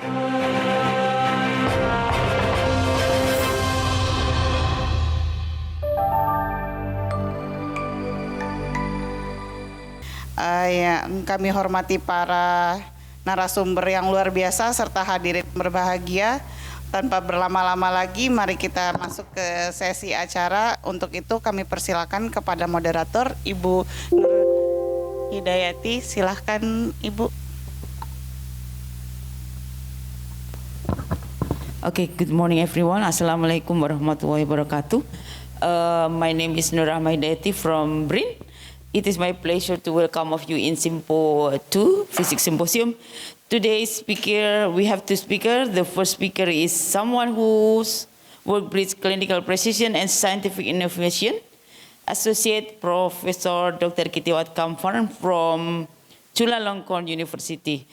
Yang kami hormati para narasumber yang luar biasa serta hadirin berbahagia. Tanpa berlama-lama lagi, mari kita masuk ke sesi acara. Untuk itu kami persilakan kepada moderator Ibu Nur Hidayati. Silahkan Ibu. Okay, good morning everyone. Assalamualaikum warahmatullahi wabarakatuh. My name is Nur Hidayati from BRIN. It is my pleasure to welcome of you in Simpo 2 Physics Symposium. Today's speaker, we have two speakers. The first speaker is someone whose work brings clinical precision and scientific innovation. Associate Professor Dr. Kitiwat Kamfan from Chulalongkorn University.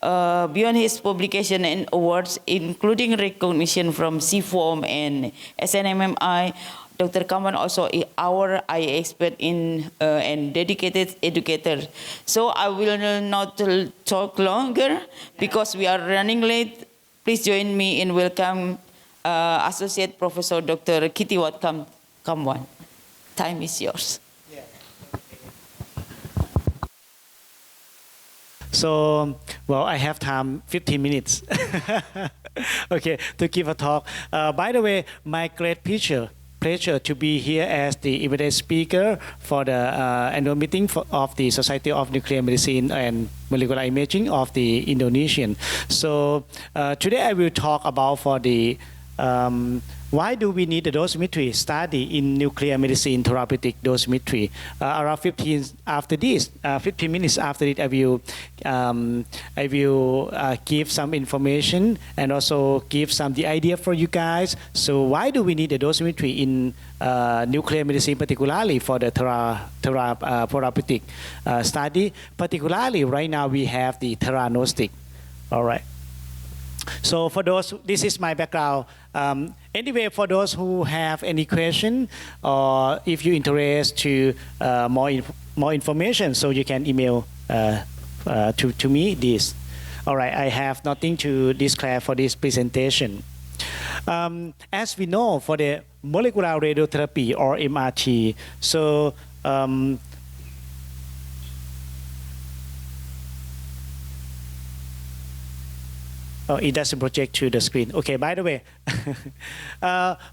Beyond his publication and awards, including recognition from CFOM and SNMMI, Dr. Kamfan also is our eye expert in and dedicated educator. So I will not talk longer because we are running late. Please join me in welcome Associate Professor Dr. Kitiwat Kamfan. Time is yours. So, well, I have time, 15 minutes, okay, to give a talk. By the way, my great pleasure to be here as the invited speaker for the annual meeting of the Society of Nuclear Medicine and Molecular Imaging of the Indonesian. So today I will talk about for the why do we need the dosimetry study in nuclear medicine therapeutic dosimetry? Around 15 minutes after it, I will give some information and also give some the idea for you guys. So why do we need the dosimetry in nuclear medicine, particularly for the therapeutic study? Particularly right now we have the theranostic. All right. So for those, this is my background. Anyway, for those who have any question or if you're interested to more information, so you can email to me this. All right, I have nothing to declare for this presentation. As we know, for the molecular radiotherapy or MRT, so oh, it doesn't project to the screen. Okay, by the way,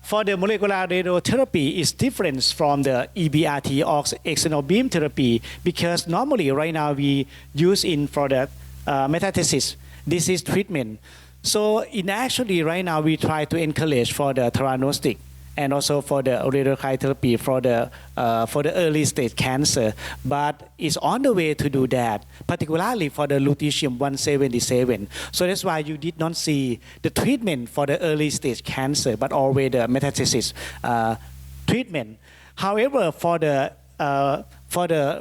for the molecular radiotherapy is different from the EBRT or external beam therapy because normally right now we use in for the metastasis disease treatment. So in actually right now we try to encourage for the theranostic and also for the radiotherapy for the early stage cancer, but it's on the way to do that, particularly for the lutetium-177. So that's why you did not see the treatment for the early stage cancer, but always the metastasis treatment. However, for the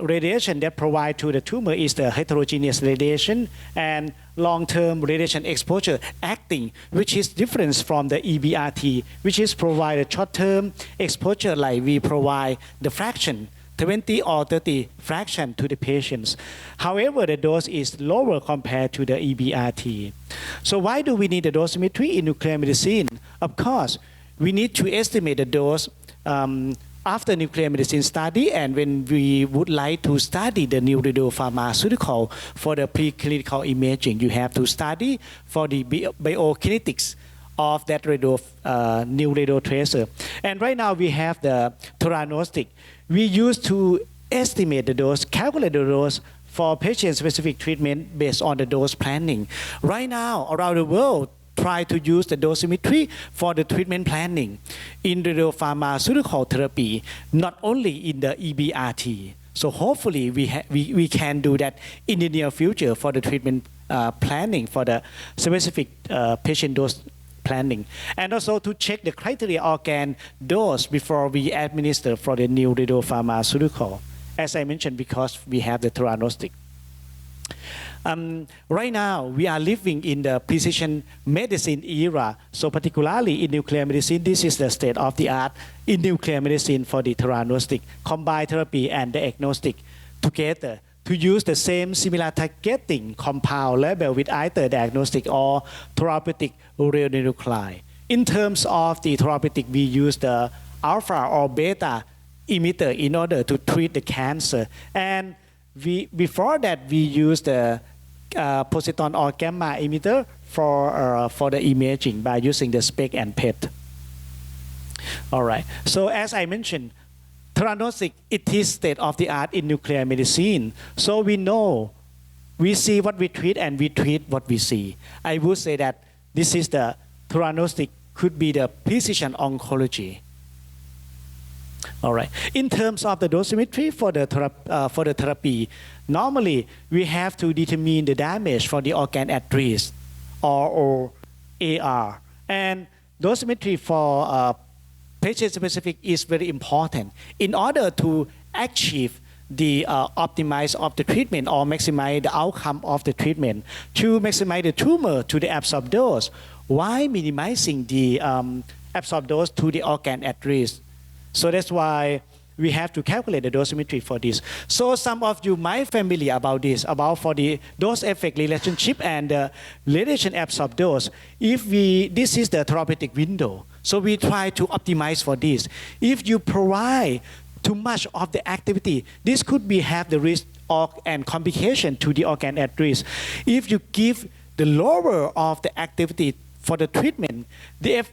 radiation that provide to the tumor is the heterogeneous radiation and long-term radiation exposure acting, which is different from the EBRT, which is provide a short-term exposure like we provide the fraction, 20 or 30 fraction to the patients. However, the dose is lower compared to the EBRT. So why do we need the dosimetry in nuclear medicine? Of course, we need to estimate the dose after nuclear medicine study and when we would like to study the new radiopharmaceutical for the preclinical imaging, you have to study for the biokinetics of that new radio tracer. And right now we have the theranostic. We used to estimate the dose, calculate the dose for patient-specific treatment based on the dose planning. Right now, around the world, try to use the dosimetry for the treatment planning in radiopharmaceutical therapy, not only in the EBRT. So hopefully we can do that in the near future for the treatment planning for the specific patient dose planning. And also to check the criteria organ dose before we administer for the new radiopharmaceutical. As I mentioned, because we have the theranostic. Right now, we are living in the precision medicine era. So particularly in nuclear medicine, this is the state of the art in nuclear medicine for the theranostic, combined therapy and diagnostic together to use the same similar targeting compound labeled with either diagnostic or therapeutic radionuclide. In terms of the therapeutic, we use the alpha or beta emitter in order to treat the cancer. And before that, we use the positron or gamma emitter for the imaging by using the SPECT and PET. All right. So as I mentioned, theranostic, it is state of the art in nuclear medicine. So we know, we see what we treat and we treat what we see. I would say that this is the theranostic, could be the precision oncology. All right. In terms of the dosimetry for the therapy, normally we have to determine the damage for the organ at risk, or AR. And dosimetry for patient-specific is very important in order to achieve the optimize of the treatment or maximize the outcome of the treatment, to maximize the tumor to the absorbed dose while minimizing the absorbed dose to the organ at risk. So that's why we have to calculate the dosimetry for this. So some of you might familiar about this, about for the dose-effect relationship and the radiation absorbed dose. This is the therapeutic window. So we try to optimize for this. If you provide too much of the activity, this could have the risk and complication to the organ at risk. If you give the lower of the activity for the treatment, the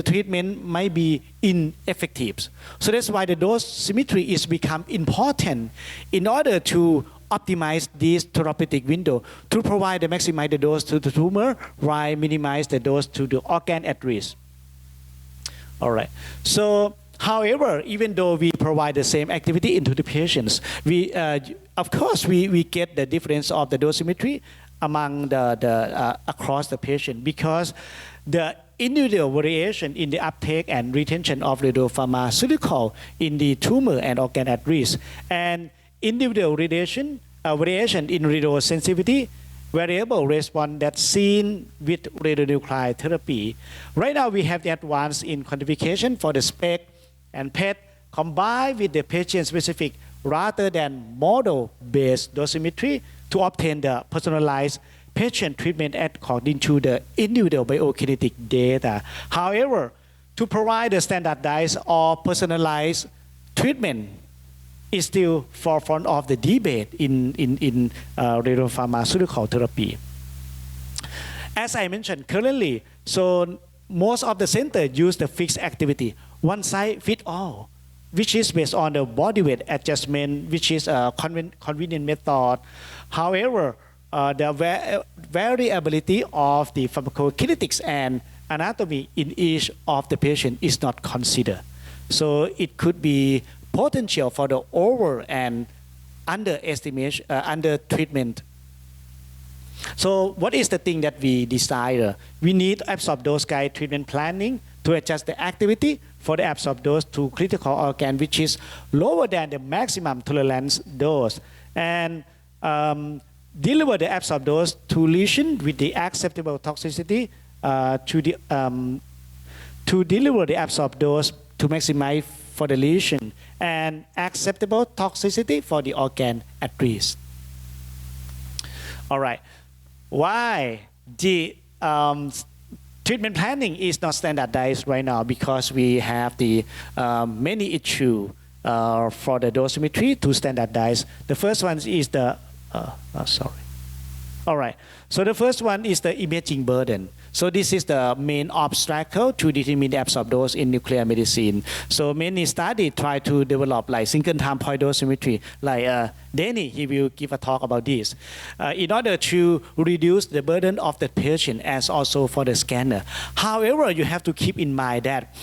treatment might be ineffective. So that's why the dosimetry is become important in order to optimize this therapeutic window to provide the maximize the dose to the tumor while minimize the dose to the organ at risk. All right. So, however, even though we provide the same activity into the patients, of course we get the difference of the dosimetry among across the patient, because the individual variation in the uptake and retention of radiopharmaceutical in the tumor and organ at risk, and individual variation in radiosensitivity variable response that's seen with radionuclide therapy. Right now we have the advance in quantification for the SPECT and PET combined with the patient-specific rather than model-based dosimetry to obtain the personalized patient treatment according to the individual biokinetic data. However, to provide a standardized or personalized treatment is still forefront of the debate in radiopharmaceutical therapy. As I mentioned, currently, so most of the centers use the fixed activity, one size fit all, which is based on the body weight adjustment, which is a convenient method. However, the variability of the pharmacokinetics and anatomy in each of the patient is not considered. So it could be potential for the over and underestimation, under treatment. So what is the thing that we desire? We need absorbed dose guide treatment planning to adjust the activity for the absorbed dose to critical organ, which is lower than the maximum tolerance dose, and deliver the absorbed dose to lesion with the acceptable toxicity to deliver the absorbed dose to maximize for the lesion and acceptable toxicity for the organ at risk. All right. Why the treatment planning is not standardized right now? Because we have the many issues for the dosimetry to standardize. The first one is the All right. So the first one is the imaging burden. So this is the main obstacle to determine the absorbed dose in nuclear medicine. So many studies try to develop like single time point dosimetry. Like Danny, he will give a talk about this. In order to reduce the burden of the patient as also for the scanner. However, you have to keep in mind that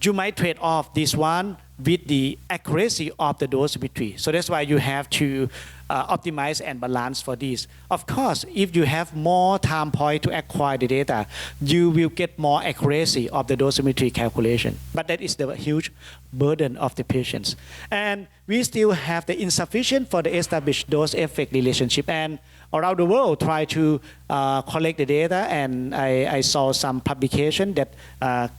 you might trade off this one with the accuracy of the dosimetry. So that's why you have to optimize and balance for this. Of course, if you have more time point to acquire the data, you will get more accuracy of the dosimetry calculation. But that is the huge burden of the patients. And we still have the insufficient for the established dose-effect relationship. And around the world try to collect the data, and I saw some publication that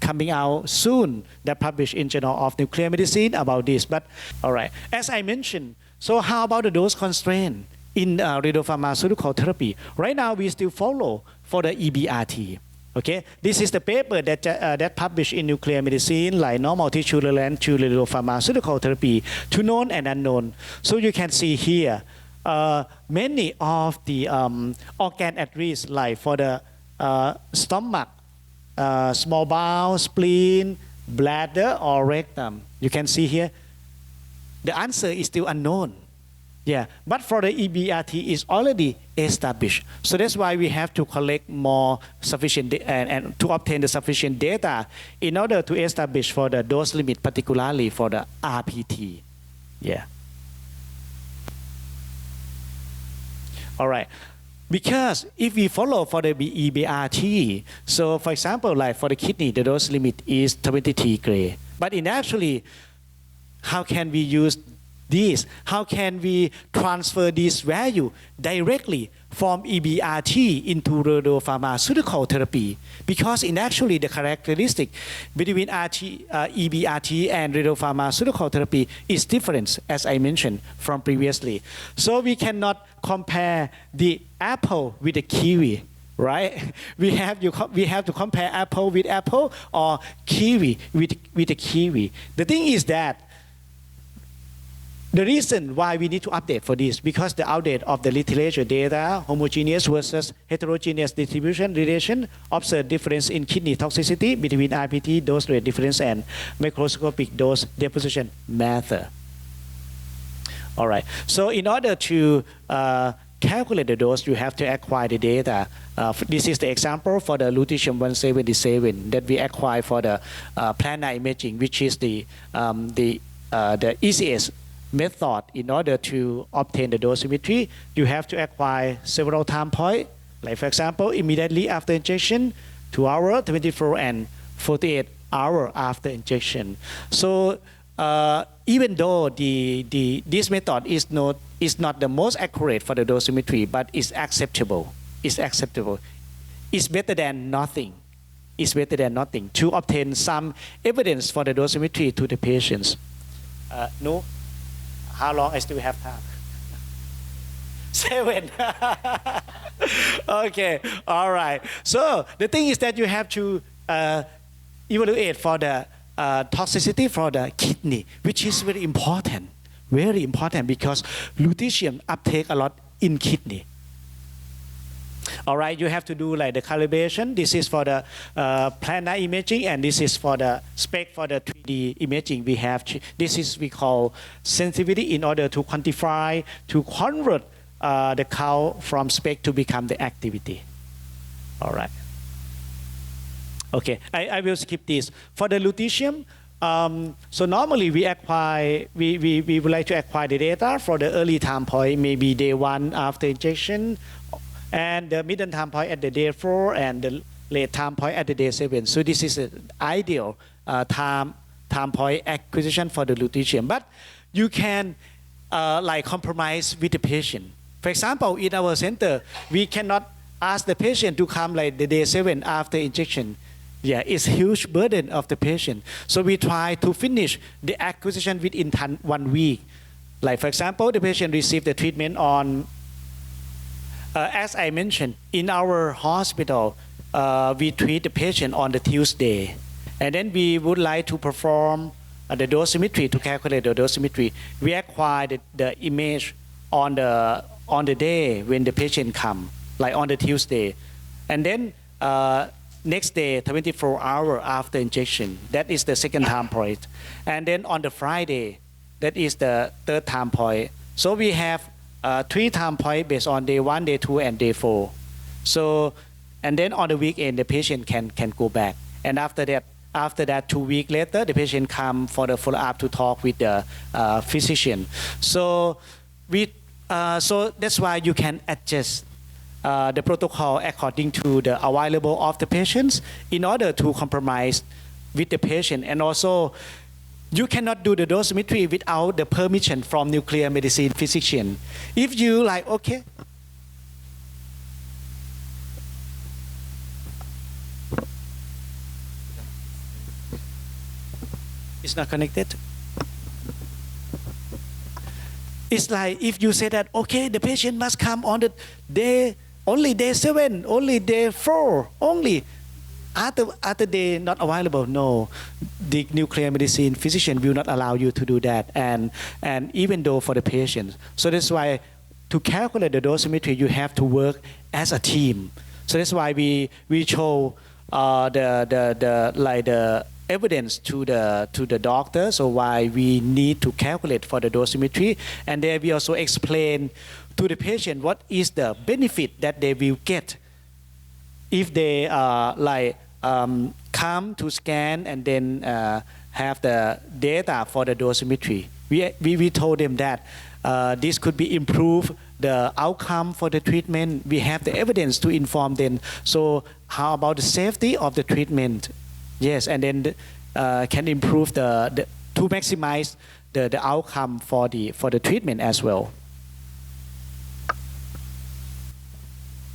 coming out soon that published in Journal of Nuclear Medicine about this. But all right, as I mentioned, So how about the dose constraint in radiopharmaceutical therapy? Right now, we still follow for the EBRT. Okay, this is the paper that published in Nuclear Medicine, like normal tissue relevant to radiopharmaceutical therapy, to known and unknown. So you can see here, many of the organ at risk, like for the stomach, small bowel, spleen, bladder, or rectum. You can see here, the answer is still unknown. Yeah, but for the EBRT is already established. So that's why we have to collect more sufficient and to obtain the sufficient data in order to establish for the dose limit, particularly for the RPT. Yeah. All right. Because if we follow for the EBRT, so for example, like for the kidney, the dose limit is 23 gray. But in actually, how can we use this? How can we transfer this value directly from EBRT into radiopharmaceutical therapy? Because in actually the characteristic between EBRT and radiopharmaceutical therapy is different, as I mentioned from previously. So we cannot compare the apple with the kiwi, right? We have to compare apple with apple or kiwi with the kiwi. The thing is that the reason why we need to update for this, because the update of the literature data, homogeneous versus heterogeneous distribution relation, observe difference in kidney toxicity between RPT dose rate difference and microscopic dose deposition method. All right, so in order to calculate the dose, you have to acquire the data. This is the example for the lutetium-177 that we acquire for the planar imaging, which is the easiest method in order to obtain the dosimetry. You have to acquire several time points, like for example, immediately after injection, 2 hours, 24 and 48 hours after injection. So even though this method is not the most accurate for the dosimetry, but it's acceptable. It's acceptable. It's better than nothing. It's better than nothing to obtain some evidence for the dosimetry to the patients. No. How long I still have time? 7. Okay, all right. So the thing is that you have to evaluate for the toxicity for the kidney, which is very important because lutetium uptake a lot in kidney. All right, you have to do like the calibration. This is for the planar imaging, and this is for the spec for the 3D imaging. We have this is we call sensitivity in order to quantify, to convert the count from spec to become the activity. All right. Okay, I will skip this. For the lutetium, so normally we would like to acquire the data for the early time point, maybe day 1 after injection, and the middle time point at the day 4, and the late time point at the day 7. So this is an ideal time point acquisition for the lutetium. But you can like compromise with the patient. For example, in our center, we cannot ask the patient to come like the day 7 after injection. Yeah, it's a huge burden of the patient. So we try to finish the acquisition within 1 week. Like for example, the patient received the treatment on as I mentioned, in our hospital, we treat the patient on the Tuesday. And then we would like to perform the dosimetry to calculate the dosimetry. We acquire the image on the day when the patient come, like on the Tuesday. And then next day, 24 hours after injection, that is the second time point. And then on the Friday, that is the third time point. So we have 3 time points based on day 1, day 2, and day 4. So, and then on the weekend, the patient can go back. And after that 2 weeks later, the patient come for the follow-up to talk with the physician. So so that's why you can adjust the protocol according to the available of the patients in order to compromise with the patient. And also, you cannot do the dosimetry without the permission from nuclear medicine physician. If you like, okay. It's not connected. It's like if you say that, okay, the patient must come on the only day 7, only day 4, only after day not available. No, the nuclear medicine physician will not allow you to do that, and even though for the patient. So that's why to calculate the dosimetry, you have to work as a team. So that's why we show the evidence to the doctor, so why we need to calculate for the dosimetry, and then we also explain to the patient what is the benefit that they will get if they come to scan and then have the data for the dosimetry. We told them that this could be improved the outcome for the treatment. We have the evidence to inform them. So how about the safety of the treatment? Yes, and then can improve the to maximize the outcome for the treatment as well.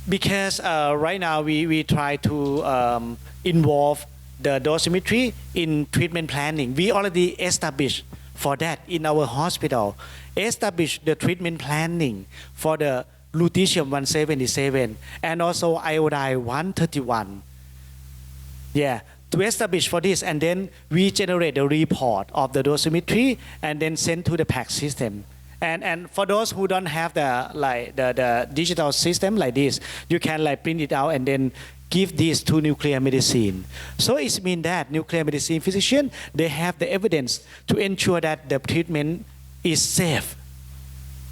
Because right now we try to involve the dosimetry in treatment planning. We already established for that in our hospital. Establish the treatment planning for the lutetium-177 and also iodine-131. Yeah, to establish for this, and then we generate the report of the dosimetry and then send to the PACS system. And for those who don't have the digital system like this, you can print it out and then give this to nuclear medicine. So it means that nuclear medicine physician, they have the evidence to ensure that the treatment is safe,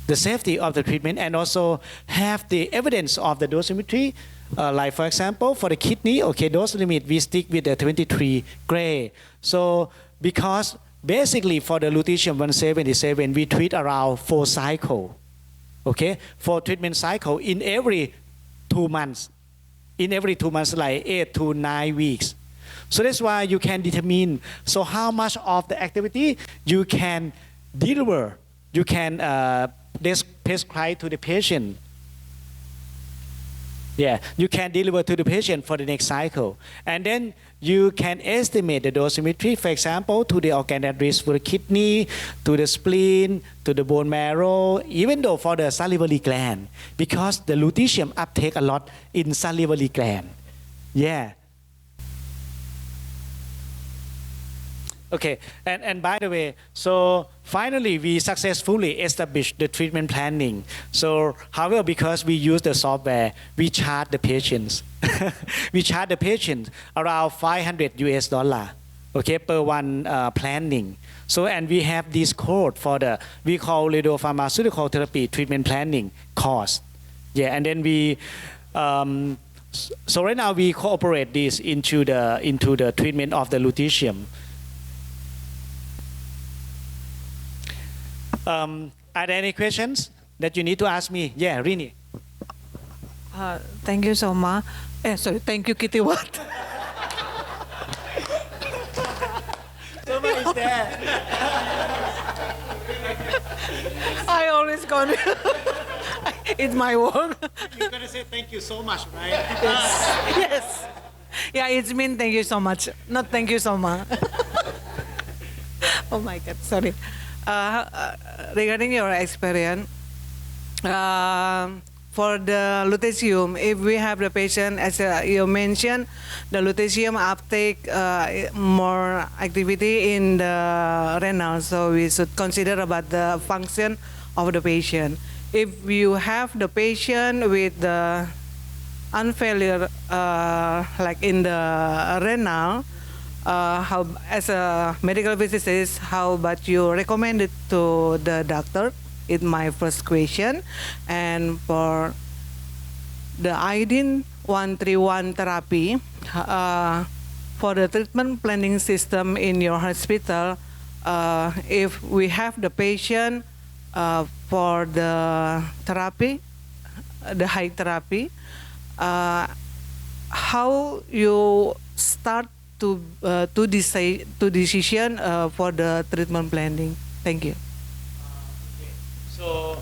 the safety of the treatment, and also have the evidence of the dosimetry. Like for example, for the kidney, okay, dose limit, we stick with the 23 gray. So because basically for the lutetium-177, we treat around 4 cycles, okay, 4 treatment cycle in every 2 months. In every 2 months, like 8 to 9 weeks. So that's why you can determine so how much of the activity you can deliver, you can prescribe to the patient. Yeah, you can deliver to the patient for the next cycle. And then you can estimate the dosimetry, for example, to the organ at risk for the kidney, to the spleen, to the bone marrow, even though for the salivary gland, because the lutetium uptake a lot in salivary gland. Yeah. Okay, and by the way, so finally we successfully established the treatment planning. So however, because we use the software, we charge the patients. We charge the patient around $500, okay, per one planning. So, and we have this code for we call radiopharmaceutical therapy treatment planning cost. Yeah, and then we, so right now we incorporate this into the treatment of the lutetium. Are there any questions that you need to ask me? Yeah, Rini. Thank you so much. Sorry, thank you, Kitty Watt. Soma is there. I always go. It's my work. You're gonna say thank you so much, right? Yes. Yes. Yeah, it's mean thank you so much. Not thank you so much. Oh my God, sorry. Regarding your experience, for the lutetium, if we have the patient, as you mentioned, the lutetium uptake more activity in the renal, so we should consider about the function of the patient. If you have the patient with the unfailure, like in the renal, how, as a medical physicist, how about you recommend it to the doctor? It's my first question. And for the iodine-131 therapy, for the treatment planning system in your hospital, if we have the patient for the therapy, the high therapy, how you start to decision for the treatment planning? Thank you. So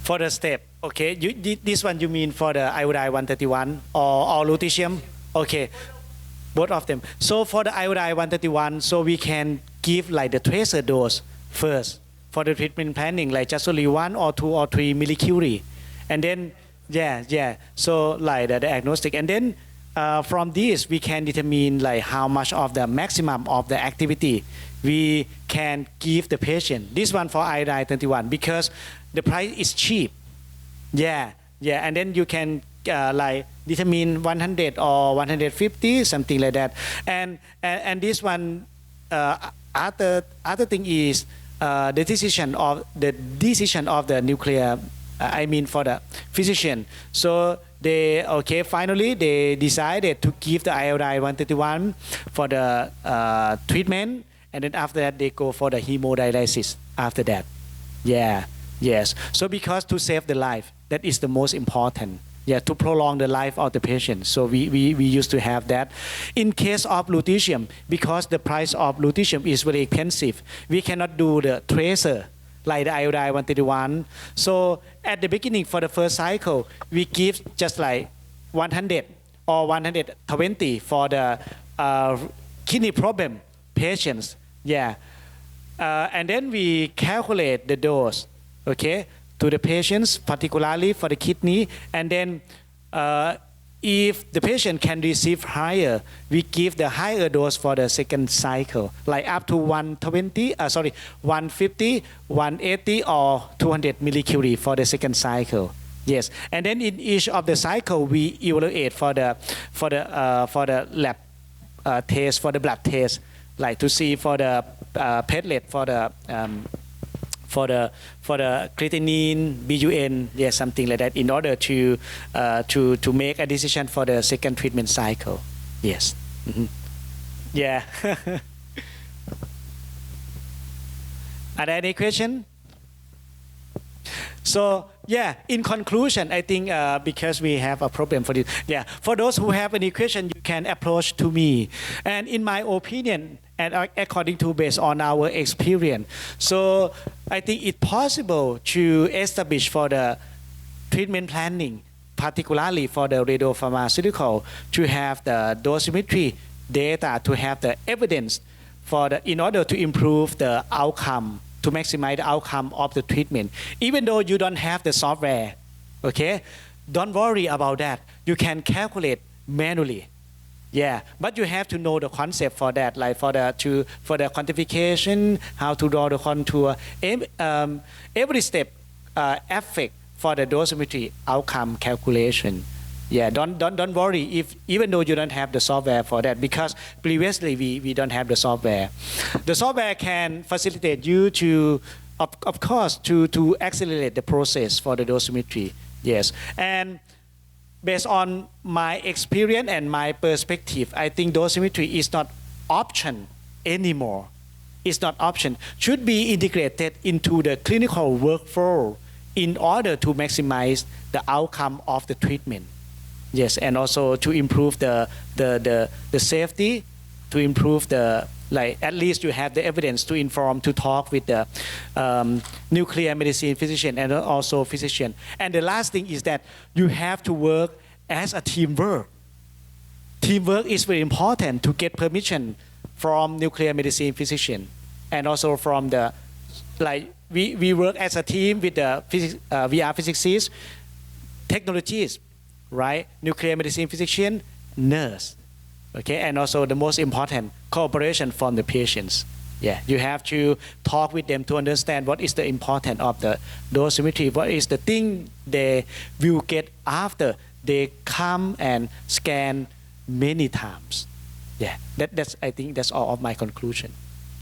for the step, okay, this one you mean for the iodine-131 or lutetium? Okay, both of them. So for the iodine-131, so we can give like the tracer dose first. for the treatment planning, like just only 1 or 2 or 3 millicurie. And then, so like the diagnostic. And then from this, we can determine like how much of the maximum of the activity we can give the patient. This one for iodine 21 because the price is cheap. And then you can like determine 100 or 150, something like that. And this one, other thing is the decision of the nuclear. I mean for the physician. So finally they decided to give the iodine 131 for the treatment, and then after that they go for the hemodialysis after that. Yes. So because to save the life, that is the most important. To prolong the life of the patient. So we used to have that. In case of lutetium, because the price of lutetium is very expensive, we cannot do the tracer like the iodine 131. So at the beginning for the first cycle, we give just like 100 or 120 for the kidney problem patients. And then we calculate the dose, to the patients, particularly for the kidney. And then if the patient can receive higher, we give the higher dose for the second cycle, like up to 150, 180 or 200 millicurie for the second cycle. Yes, and then in each of the cycle, we evaluate for the lab test, for the blood test, like to see for the platelet, for the creatinine, BUN, something like that, in order to make a decision for the second treatment cycle. Yes. Are there any questions? So in conclusion, I think because we have a problem for this, for those who have any question, you can approach to me. And in my opinion, and according to based on our experience, so I think it's possible to establish for the treatment planning, particularly for the radiopharmaceutical, to have the dosimetry data, to have the evidence in order to improve the outcome, to maximize the outcome of the treatment. Even though you don't have the software, don't worry about that. You can calculate manually. But you have to know the concept for that, like for the quantification, how to draw the contour. Every step affect for the dosimetry outcome calculation. Don't worry even though you don't have the software for that, because previously we don't have the software. The software can facilitate you to, of course, to accelerate the process for the dosimetry. Yes, and based on my experience and my perspective, I think dosimetry is not option anymore. It's not option. Should be integrated into the clinical workflow in order to maximize the outcome of the treatment. Yes, and also to improve the safety, to improve at least you have the evidence to inform, to talk with the nuclear medicine physician and also physician. And the last thing is that you have to work as a teamwork. Teamwork is very important to get permission from nuclear medicine physician, and also from the, we work as a team with the VR physicists, technologists, right? Nuclear medicine physician, nurse. And also the most important, cooperation from the patients. You have to talk with them to understand what is the importance of the dosimetry, what is the thing they will get after they come and scan many times. That's I think that's all of my conclusion.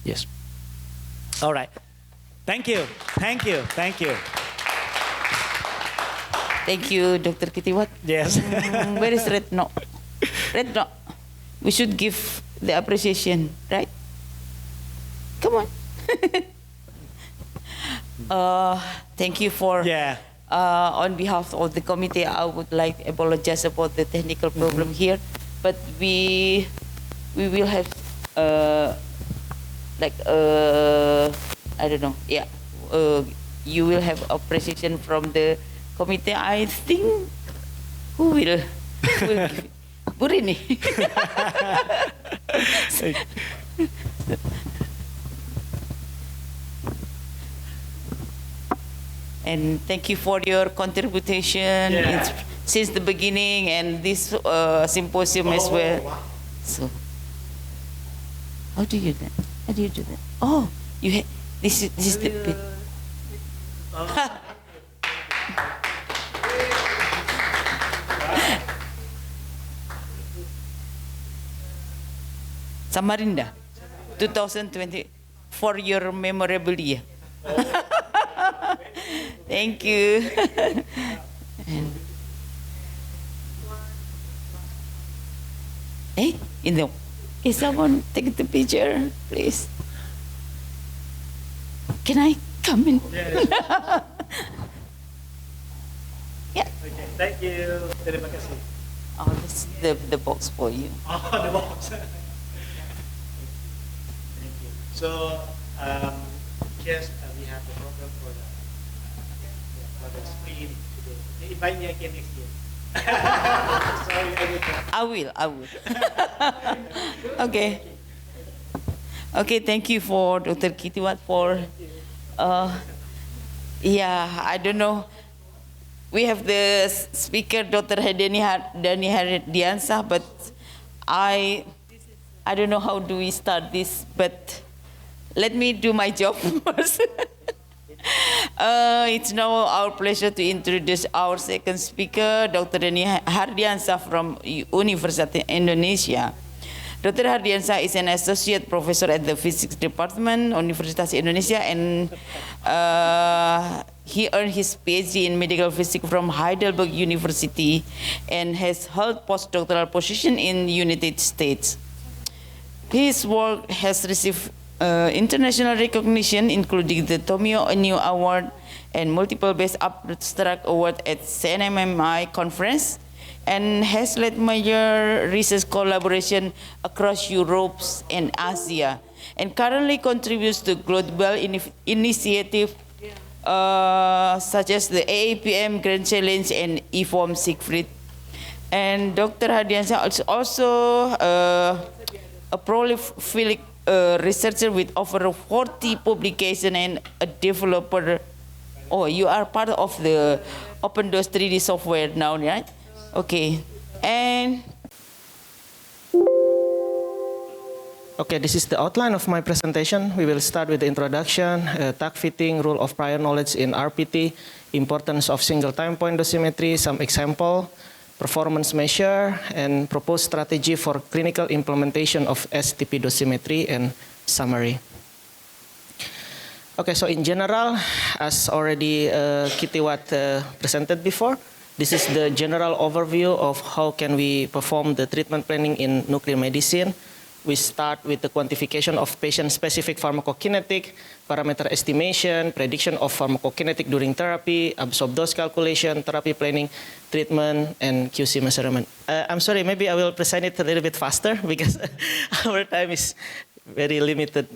Yes. All right. Thank you, Dr. Kitiwat. Yes. Where is Retno? Retno, we should give the appreciation, right? Come on. Thank you for. On behalf of the committee, I would like to apologize about the technical problem here, but we will have I don't know. You will have appreciation from the committee. I think who will give? Burini. And thank you for your contribution since the beginning and this symposium as well. So, how do you do that? How do you do that? Oh, this is the bit. Samarinda, 2020, for your memorable year. Thank you. Hey, is someone take the picture, please? Can I come in? Yeah. Okay, thank you. Terima kasih. Oh, this is the box for you. Oh, the box. Thank you. So, yes, we have the program for the screen today. Invite me again next year. Sorry, I will. Okay. Okay, thank you for Dr. Kitiwat for, I don't know. We have the speaker, Dr. Dani Hardiansah, but I don't know how do we start this, but let me do my job first. It's now our pleasure to introduce our second speaker, Dr. Dani Hardiansah from University Indonesia. Dr. Hardiansah is an associate professor at the physics department, Universitas Indonesia, and he earned his PhD in medical physics from Heidelberg University and has held postdoctoral position in the United States. His work has received international recognition, including the Tomio Inu Award and multiple Best Abstract Award at CNMMI conference, and has led major research collaboration across Europe and Asia, and currently contributes to global initiative such as the AAPM Grand Challenge and IFOM Siegfried. And Dr. Hardiansah is also a prolific researcher with over 40 publications and a developer. Oh, you are part of the OpenDOS 3D software now, right? Okay, and okay, this is the outline of my presentation. We will start with the introduction, tag fitting, rule of prior knowledge in RPT, importance of single time point dosimetry, some example, performance measure, and proposed strategy for clinical implementation of STP dosimetry, and summary. Okay, so in general, as already Kitiwat presented before, this is the general overview of how can we perform the treatment planning in nuclear medicine. We start with the quantification of patient-specific pharmacokinetic, parameter estimation, prediction of pharmacokinetic during therapy, absorbed dose calculation, therapy planning, treatment, and QC measurement. I'm sorry, maybe I will present it a little bit faster because our time is very limited.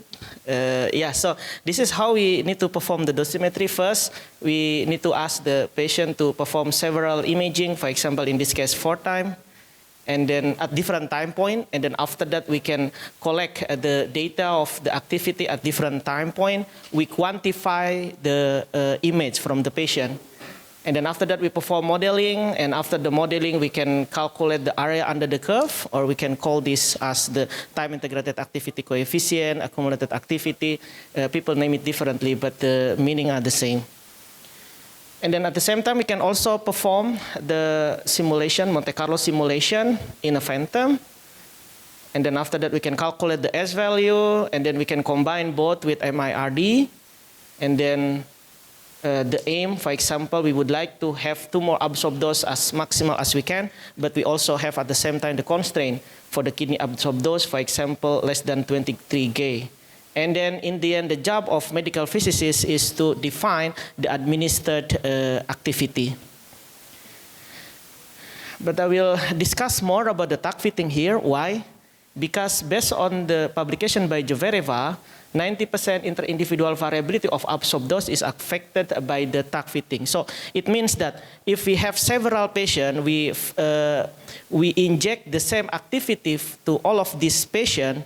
So this is how we need to perform the dosimetry. First, we need to ask the patient to perform several imaging, for example, in this case, 4 times, and then at different time point, and then after that we can collect the data of the activity at different time point. We quantify the image from the patient. And then after that, we perform modeling, and after the modeling, we can calculate the area under the curve, or we can call this as the time-integrated activity coefficient, accumulated activity. People name it differently, but the meaning are the same. And then at the same time, we can also perform the simulation, Monte Carlo simulation in a phantom. And then after that, we can calculate the S value, and then we can combine both with MIRD, and then the aim, for example, we would like to have 2 more absorbed dose as maximal as we can, but we also have at the same time the constraint for the kidney absorbed dose, for example, less than 23 Gay. And then in the end, the job of medical physicists is to define the administered activity. But I will discuss more about the tag fitting here. Why? Because based on the publication by Jovereva, 90% inter-individual variability of absorbed dose is affected by the tag fitting. So it means that if we have several patients, we inject the same activity to all of these patients,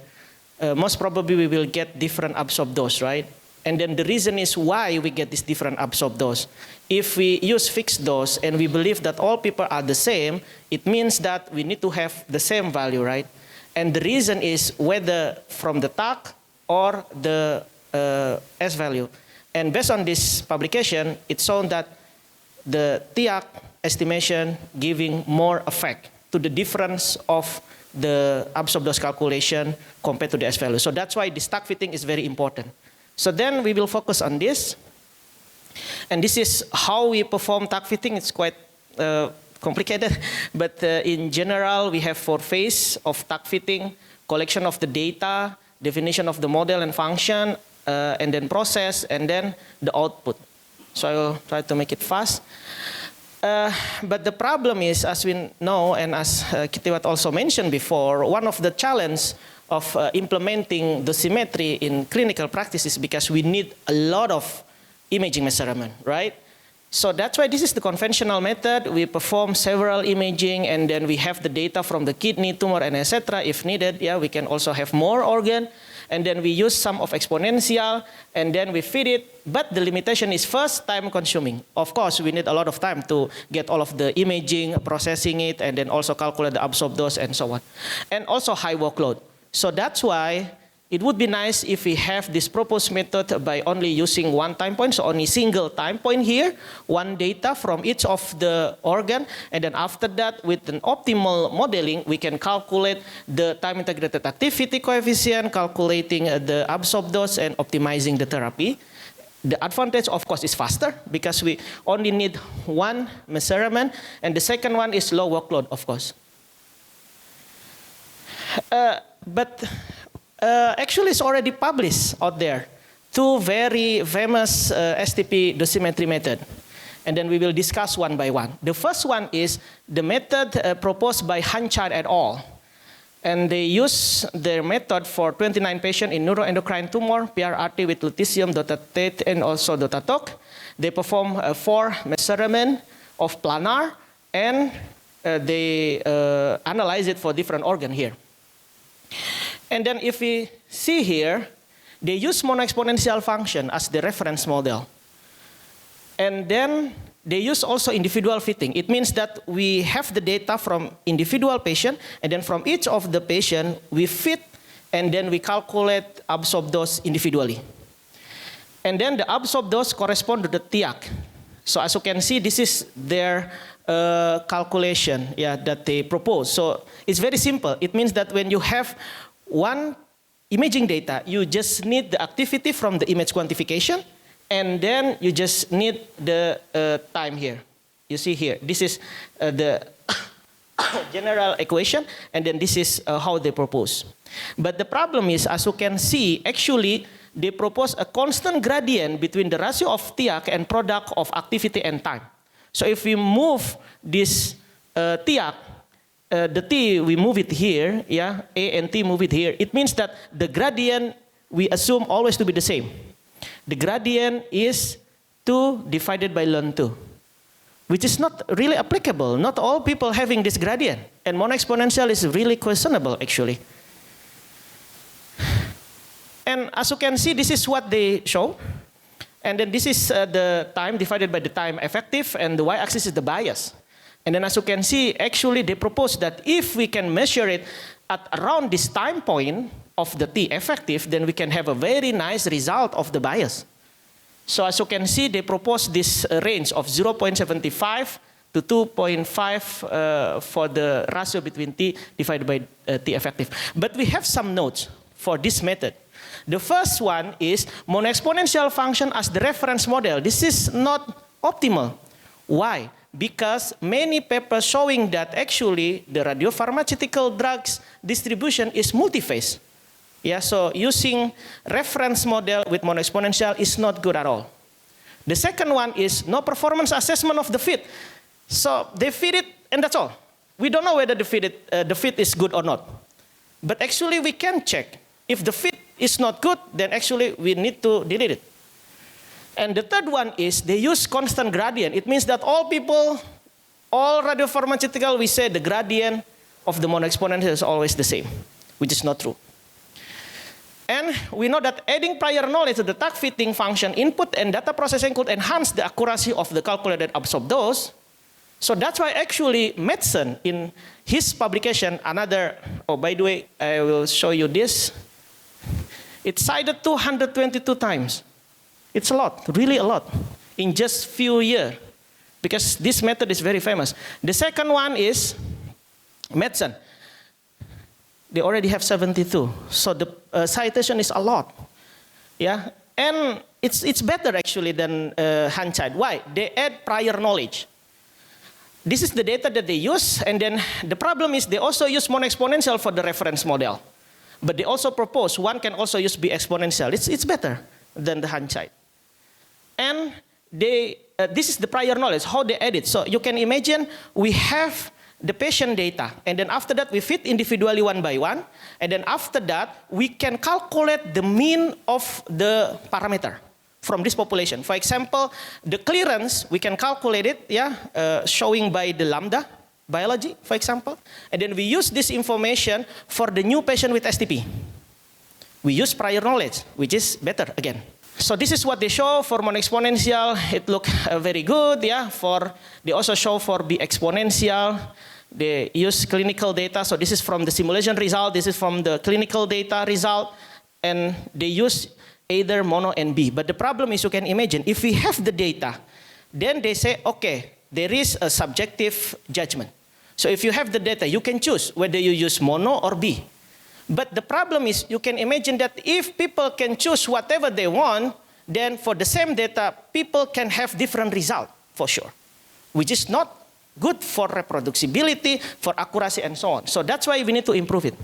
most probably we will get different absorbed dose, right? And then the reason is why we get this different absorbed dose. If we use fixed dose and we believe that all people are the same, it means that we need to have the same value, right? And the reason is whether from the TAC or the S value. And based on this publication, it's shown that the TIAC estimation giving more effect to the difference of the absorbed dose calculation compared to the S value. So that's why this TAC fitting is very important. So then we will focus on this. And this is how we perform TAC fitting. It's quite complicated, but in general, we have 4 phases of TAC fitting: collection of the data, definition of the model and function, and then process, and then the output. So I will try to make it fast. But the problem is, as we know, and as Kitiwat also mentioned before, one of the challenges of implementing dosimetry in clinical practice is because we need a lot of imaging measurement, right? So that's why this is the conventional method. We perform several imaging, and then we have the data from the kidney, tumor, and etc. If needed, yeah, we can also have more organ. And then we use some of exponential, and then we feed it. But the limitation is first time consuming. Of course, we need a lot of time to get all of the imaging, processing it, and then also calculate the absorbed dose and so on. And also high workload. So that's why it would be nice if we have this proposed method by only using one time point, so only single time point here, one data from each of the organ, and then after that, with an optimal modeling, we can calculate the time integrated activity coefficient, calculating the absorbed dose, and optimizing the therapy. The advantage, of course, is faster because we only need one measurement, and the second one is low workload, of course. Actually, it's already published out there. 2 very famous STP dosimetry method. And then we will discuss one by one. The first one is the method proposed by Hanchard et al. And they use their method for 29 patients in neuroendocrine tumor, PRRT with lutetium, dotatate, and also Dotatoc. They perform 4 measurements of planar, and they analyze it for different organs here. And then if we see here, they use monoexponential function as the reference model. And then they use also individual fitting. It means that we have the data from individual patient, and then from each of the patient, we fit, and then we calculate absorbed dose individually. And then the absorbed dose correspond to the TIAC. So as you can see, this is their calculation, yeah, that they propose. So it's very simple. It means that when you have one imaging data, you just need the activity from the image quantification, and then you just need the time here. You see here, this is the general equation, and then this is how they propose. But the problem is, as you can see, actually, they propose a constant gradient between the ratio of TIAC and product of activity and time. So if we move this TIAC, the T, we move it here, yeah, A and T move it here. It means that the gradient, we assume always to be the same. The gradient is 2 divided by ln 2, which is not really applicable. Not all people having this gradient. And monoexponential is really questionable, actually. And as you can see, this is what they show. And then this is the time divided by the time effective, and the y-axis is the bias. And then as you can see, actually they propose that if we can measure it at around this time point of the T effective, then we can have a very nice result of the bias. So as you can see, they propose this range of 0.75 to 2.5 for the ratio between T divided by T effective. But we have some notes for this method. The first one is monoexponential function as the reference model. This is not optimal. Why? Because many papers showing that actually the radiopharmaceutical drugs distribution is multi-phase. Yeah, so using reference model with monoexponential is not good at all. The second one is no performance assessment of the fit. So they fit it and that's all. We don't know whether the fit is good or not. But actually we can check. If the fit is not good, then actually we need to delete it. And the third one is they use constant gradient. It means that all people, all radiopharmaceutical, we say the gradient of the monoexponential is always the same, which is not true. And we know that adding prior knowledge to the tuck fitting function input and data processing could enhance the accuracy of the calculated absorbed dose. So that's why actually Madsen in his publication, oh by the way, I will show you this. It's cited 222 times. It's a lot, really a lot, in just few years, because this method is very famous. The second one is Madsen. They already have 72, so the citation is a lot. Yeah, and it's better actually than Hanchide. Why? They add prior knowledge. This is the data that they use, and then the problem is they also use mono-exponential for the reference model. But they also propose one can also use B exponential. It's better than the Hanchide. And this is the prior knowledge, how they add it. So you can imagine we have the patient data, and then after that we fit individually one by one, and then after that we can calculate the mean of the parameter from this population. For example, the clearance, we can calculate it, showing by the lambda biology, for example, and then we use this information for the new patient with STP. We use prior knowledge, which is better again. So this is what they show for mono-exponential. It look very good, they also show for B exponential. They use clinical data. So this is from the simulation result. This is from the clinical data result. And they use either mono and B. But the problem is, you can imagine, if we have the data, then they say, okay, there is a subjective judgment. So if you have the data, you can choose whether you use mono or B. But the problem is, you can imagine that if people can choose whatever they want, then for the same data, people can have different result, for sure, which is not good for reproducibility, for accuracy, and so on. So that's why we need to improve it.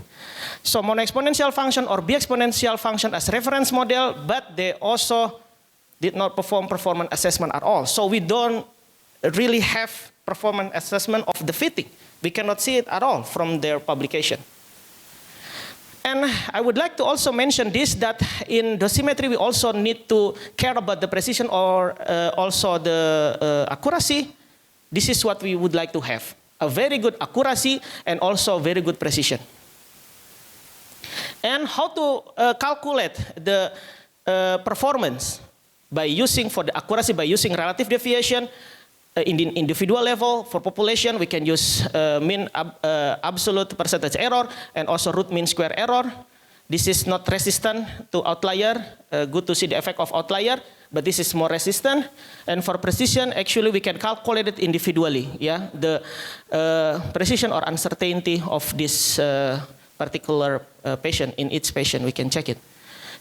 So mono-exponential function or B exponential function as reference model, but they also did not perform performance assessment at all. So we don't really have performance assessment of the fitting. We cannot see it at all from their publication. And I would like to also mention this, that in dosimetry we also need to care about the precision or also the accuracy. This is what we would like to have. A very good accuracy and also very good precision. And how to calculate the performance by using, for the accuracy, by using relative deviation in the individual level. For population, we can use mean absolute percentage error and also root mean square error. This is not resistant to outlier. Good to see the effect of outlier, but this is more resistant. And for precision, actually we can calculate it individually. The precision or uncertainty of this particular patient, in each patient, we can check it.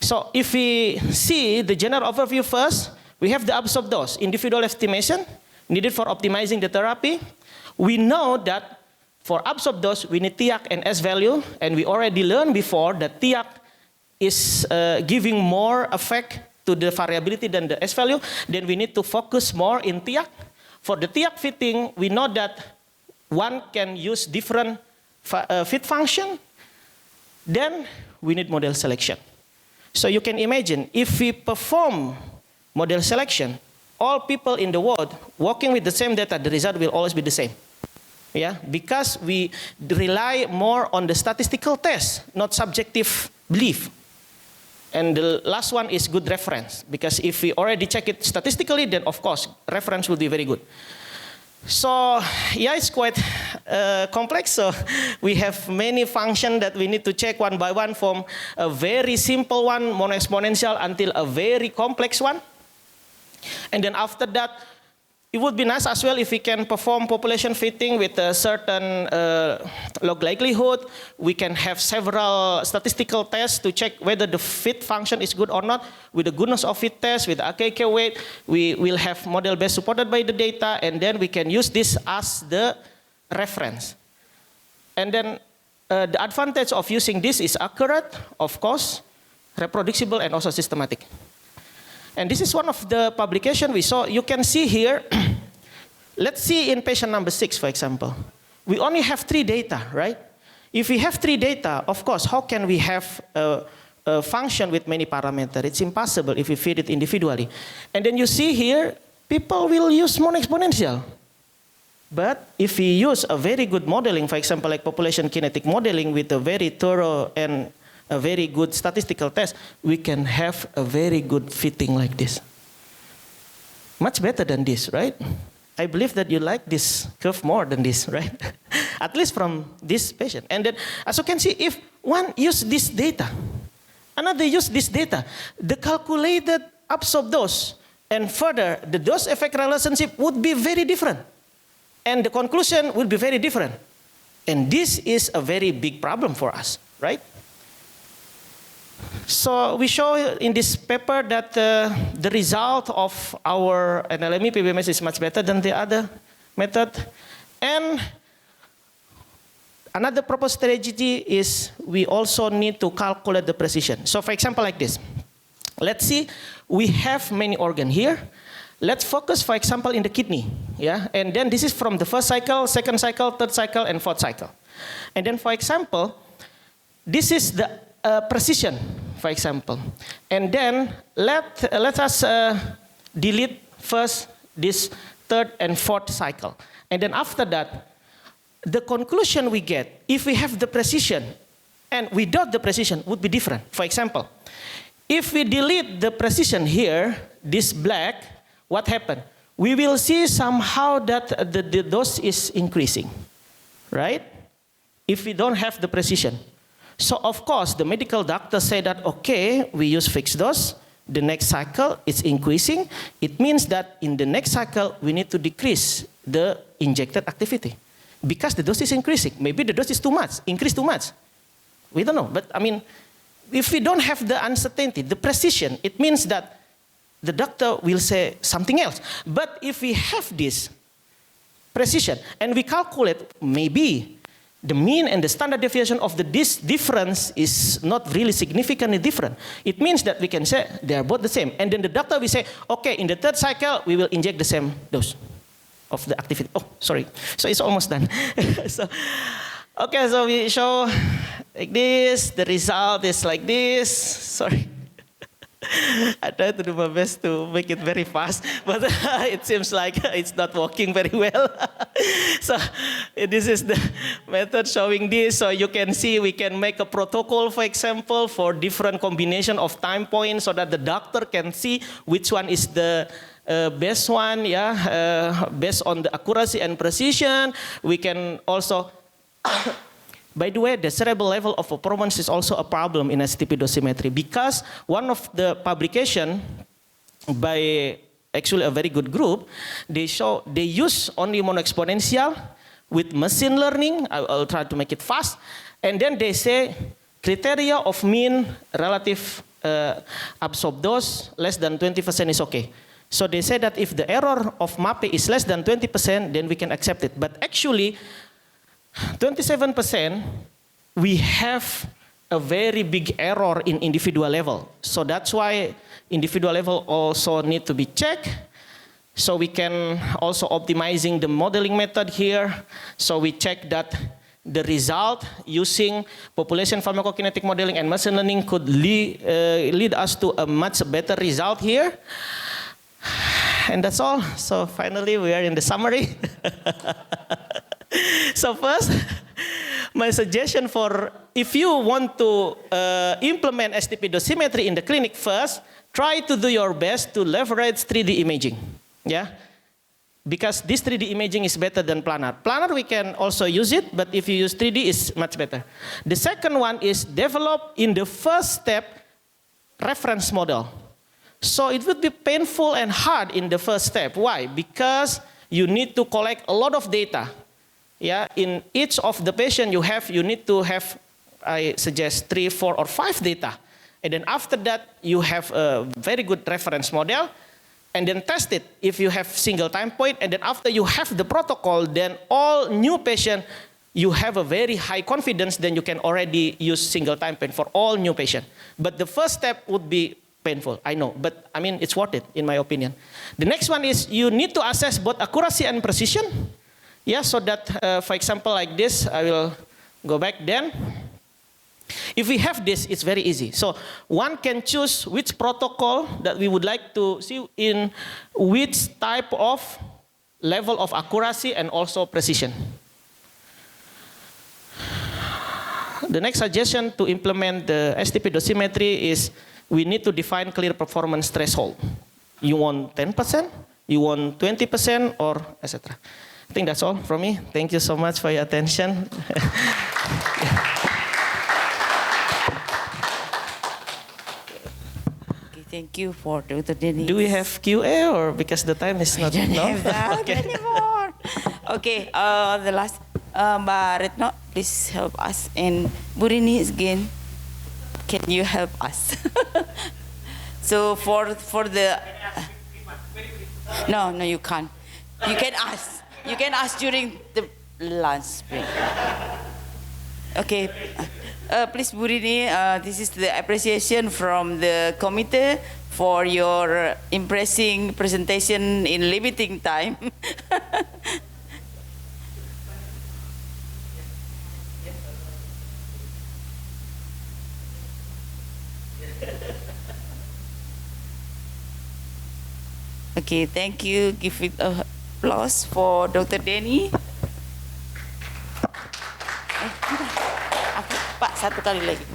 So if we see the general overview first, we have the absorbed dose, individual estimation, needed for optimizing the therapy. We know that for absorbed dose, we need TIAC and S value, and we already learned before that TIAC is giving more effect to the variability than the S value. Then we need to focus more in TIAC. For the TIAC fitting, we know that one can use different fit function. Then we need model selection. So you can imagine, if we perform model selection, all people in the world working with the same data, the result will always be the same. Because we rely more on the statistical test, not subjective belief. And the last one is good reference, because if we already check it statistically, then of course reference will be very good. So it's quite complex. So we have many functions that we need to check one by one, from a very simple one, mono-exponential, until a very complex one. And then after that, it would be nice as well if we can perform population fitting with a certain log likelihood. We can have several statistical tests to check whether the fit function is good or not. With the goodness of fit test, with the AKK weight, we will have model base supported by the data, and then we can use this as the reference. And then the advantage of using this is accurate, of course, reproducible, and also systematic. And this is one of the publications we saw. You can see here, let's see in patient number 6, for example. We only have 3 data, right? If we have 3 data, of course, how can we have a function with many parameters? It's impossible if we feed it individually. And then you see here, people will use mono-exponential. But if we use a very good modeling, for example, like population kinetic modeling with a very thorough and a very good statistical test, we can have a very good fitting like this. Much better than this, right? I believe that you like this curve more than this, right? At least from this patient. And then, as you can see, if one use this data, another use this data, the calculated absorbed dose and further the dose effect relationship would be very different. And the conclusion would be very different. And this is a very big problem for us, right? So we show in this paper that the result of our NLME PBMS is much better than the other method. And another proposed strategy is we also need to calculate the precision. So for example, like this. Let's see, we have many organs here. Let's focus, for example, in the kidney. Yeah? And then this is from the first cycle, second cycle, third cycle, and fourth cycle. And then, for example, this is the precision, for example. And then let us delete first this third and fourth cycle. And then after that, the conclusion we get, if we have the precision and without the precision, would be different. For example, if we delete the precision here, this black, what happened? We will see somehow that the dose is increasing, right? If we don't have the precision. So of course, the medical doctor say that, okay, we use fixed dose, the next cycle it's increasing. It means that in the next cycle, we need to decrease the injected activity because the dose is increasing. Maybe the dose is too much, increase too much. We don't know, but I mean, if we don't have the uncertainty, the precision, it means that the doctor will say something else. But if we have this precision and we calculate, maybe the mean and the standard deviation of this difference is not really significantly different. It means that we can say they are both the same. And then the doctor will say, okay, in the third cycle, we will inject the same dose of the activity. Oh, sorry. So it's almost done. Okay, so we show like this. The result is like this. Sorry. I try to do my best to make it very fast, but it seems like it's not working very well. So this is the method showing this. So you can see we can make a protocol, for example, for different combination of time points so that the doctor can see which one is the best one, based on the accuracy and precision. We can also by the way, the cerebral level of performance is also a problem in STP dosimetry because one of the publication by actually a very good group, they use only monoexponential with machine learning. I'll try to make it fast. And then they say criteria of mean relative absorbed dose less than 20% is okay. So they say that if the error of MAPE is less than 20%, then we can accept it. But actually, 27%, we have a very big error in individual level. So that's why individual level also need to be checked. So we can also optimizing the modeling method here. So we check that the result using population pharmacokinetic modeling and machine learning could lead us to a much better result here. And that's all. So finally, we are in the summary. So first, my suggestion for if you want to implement STP dosimetry in the clinic first, try to do your best to leverage 3D imaging. Yeah, because this 3D imaging is better than planar. Planar we can also use it, but if you use 3D, it's much better. The second one is develop in the first step reference model. So it would be painful and hard in the first step. Why? Because you need to collect a lot of data. Yeah, in each of the patient you need to have, I suggest 3, 4, or 5 data. And then after that, you have a very good reference model. And then test it if you have single time point. And then after you have the protocol, then all new patient, you have a very high confidence, then you can already use single time point for all new patient. But the first step would be painful, I know. But I mean, it's worth it, in my opinion. The next one is you need to assess both accuracy and precision. Yeah, so that, for example, like this, I will go back then. If we have this, it's very easy. So one can choose which protocol that we would like to see in which type of level of accuracy and also precision. The next suggestion to implement the STP dosimetry is we need to define clear performance threshold. You want 10%, you want 20%, or etc. I think that's all from me. Thank you so much for your attention. Okay, thank you for Dr. Denny. Do we have QA or because the time is not Don't no? have that Okay. anymore. Okay, the last, Mbak Retno, please help us. And Burini again, can you help us? So for the, no, you can't. You can ask. You can ask during the lunch break. Okay. Please, Burini, this is the appreciation from the committee for your impressive presentation in limiting time. Okay, thank you. Give it a applause for Dr. Denny. Pak, satu kali lagi.